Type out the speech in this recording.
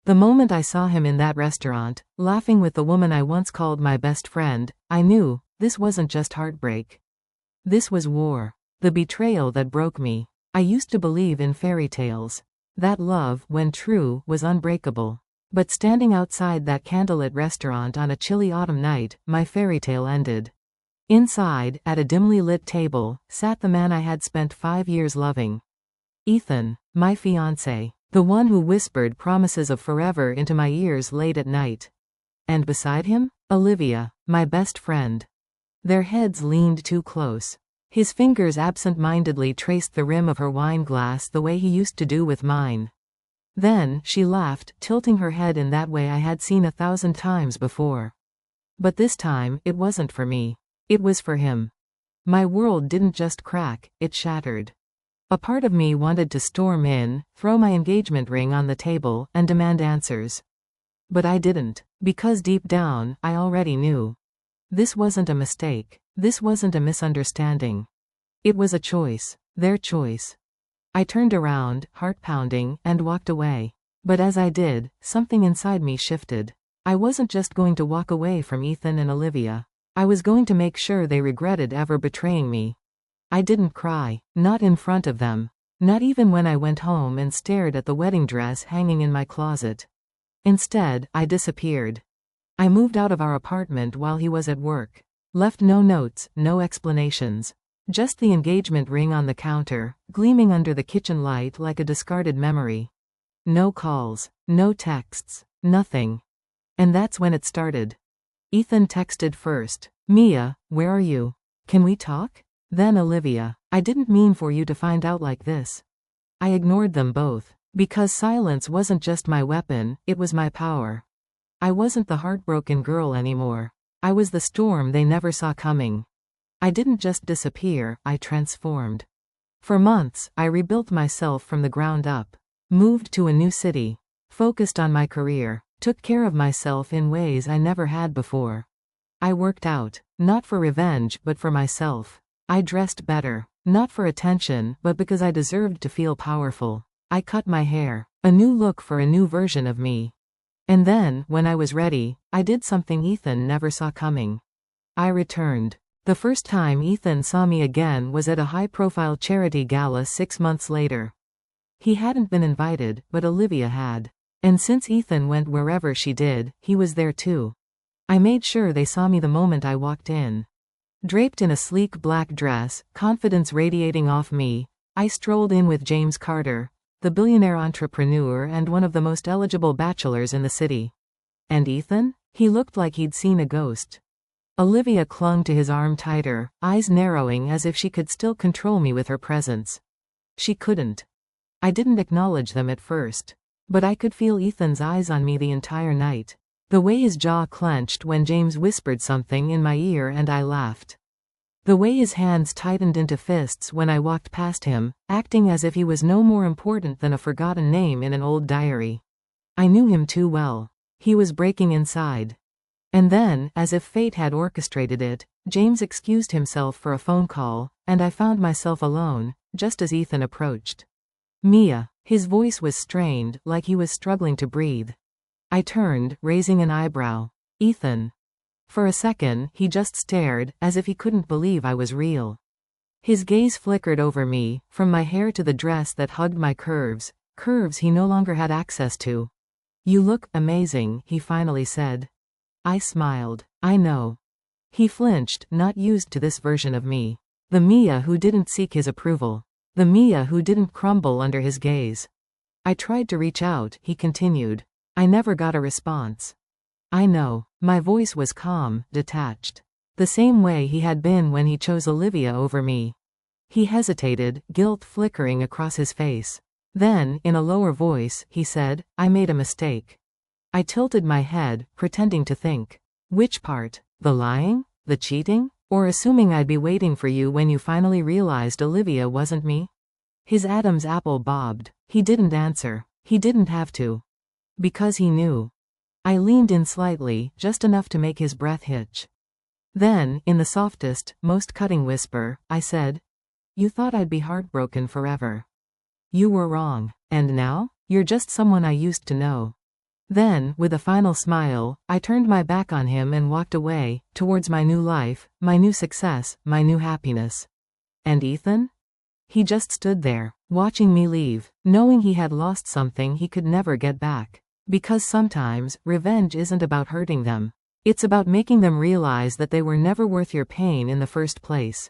The moment I saw him in that restaurant, laughing with the woman I once called my best friend, I knew, this wasn't just heartbreak. This was war. The betrayal that broke me. I used to believe in fairy tales. That love, when true, was unbreakable. But standing outside that candlelit restaurant on a chilly autumn night, my fairy tale ended. Inside, at a dimly lit table, sat the man I had spent 5 years loving. Ethan, my fiancé. The one who whispered promises of forever into my ears late at night. And beside him, Olivia, my best friend. Their heads leaned too close. His fingers absent-mindedly traced the rim of her wine glass the way he used to do with mine. Then, she laughed, tilting her head in that way I had seen 1,000 times before. But this time, it wasn't for me. It was for him. My world didn't just crack, it shattered. A part of me wanted to storm in, throw my engagement ring on the table, and demand answers. But I didn't, because deep down, I already knew. This wasn't a mistake. This wasn't a misunderstanding. It was a choice. Their choice. I turned around, heart pounding, and walked away. But as I did, something inside me shifted. I wasn't just going to walk away from Ethan and Olivia. I was going to make sure they regretted ever betraying me. I didn't cry. Not in front of them. Not even when I went home and stared at the wedding dress hanging in my closet. Instead, I disappeared. I moved out of our apartment while he was at work. Left no notes, no explanations. Just the engagement ring on the counter, gleaming under the kitchen light like a discarded memory. No calls, no texts, nothing. And that's when it started. Ethan texted first. Mia, where are you? Can we talk? Then Olivia. I didn't mean for you to find out like this. I ignored them both. Because silence wasn't just my weapon, it was my power. I wasn't the heartbroken girl anymore. I was the storm they never saw coming. I didn't just disappear, I transformed. For months, I rebuilt myself from the ground up. Moved to a new city. Focused on my career. Took care of myself in ways I never had before. I worked out. Not for revenge, but for myself. I dressed better. Not for attention, but because I deserved to feel powerful. I cut my hair. A new look for a new version of me. And then, when I was ready, I did something Ethan never saw coming. I returned. The first time Ethan saw me again was at a high-profile charity gala 6 months later. He hadn't been invited, but Olivia had. And since Ethan went wherever she did, he was there too. I made sure they saw me the moment I walked in. Draped in a sleek black dress, confidence radiating off me, I strolled in with James Carter, the billionaire entrepreneur and one of the most eligible bachelors in the city. And Ethan? He looked like he'd seen a ghost. Olivia clung to his arm tighter, eyes narrowing as if she could still control me with her presence. She couldn't. I didn't acknowledge them at first. But I could feel Ethan's eyes on me the entire night. The way his jaw clenched when James whispered something in my ear and I laughed. The way his hands tightened into fists when I walked past him, acting as if he was no more important than a forgotten name in an old diary. I knew him too well. He was breaking inside. And then, as if fate had orchestrated it, James excused himself for a phone call, and I found myself alone, just as Ethan approached. Mia. His voice was strained, like he was struggling to breathe. I turned, raising an eyebrow. Ethan. For a second, he just stared, as if he couldn't believe I was real. His gaze flickered over me, from my hair to the dress that hugged my curves, curves he no longer had access to. You look amazing, he finally said. I smiled. I know. He flinched, not used to this version of me. The Mia who didn't seek his approval. The Mia who didn't crumble under his gaze. I tried to reach out, he continued. I never got a response. I know. My voice was calm, detached. The same way he had been when he chose Olivia over me. He hesitated, guilt flickering across his face. Then, in a lower voice, he said, I made a mistake. I tilted my head, pretending to think. Which part? The lying? The cheating? Or assuming I'd be waiting for you when you finally realized Olivia wasn't me? His Adam's apple bobbed. He didn't answer. He didn't have to. Because he knew. I leaned in slightly, just enough to make his breath hitch. Then, in the softest, most cutting whisper, I said, You thought I'd be heartbroken forever. You were wrong. And now? You're just someone I used to know. Then, with a final smile, I turned my back on him and walked away, towards my new life, my new success, my new happiness. And Ethan? He just stood there, watching me leave, knowing he had lost something he could never get back. Because sometimes, revenge isn't about hurting them. It's about making them realize that they were never worth your pain in the first place.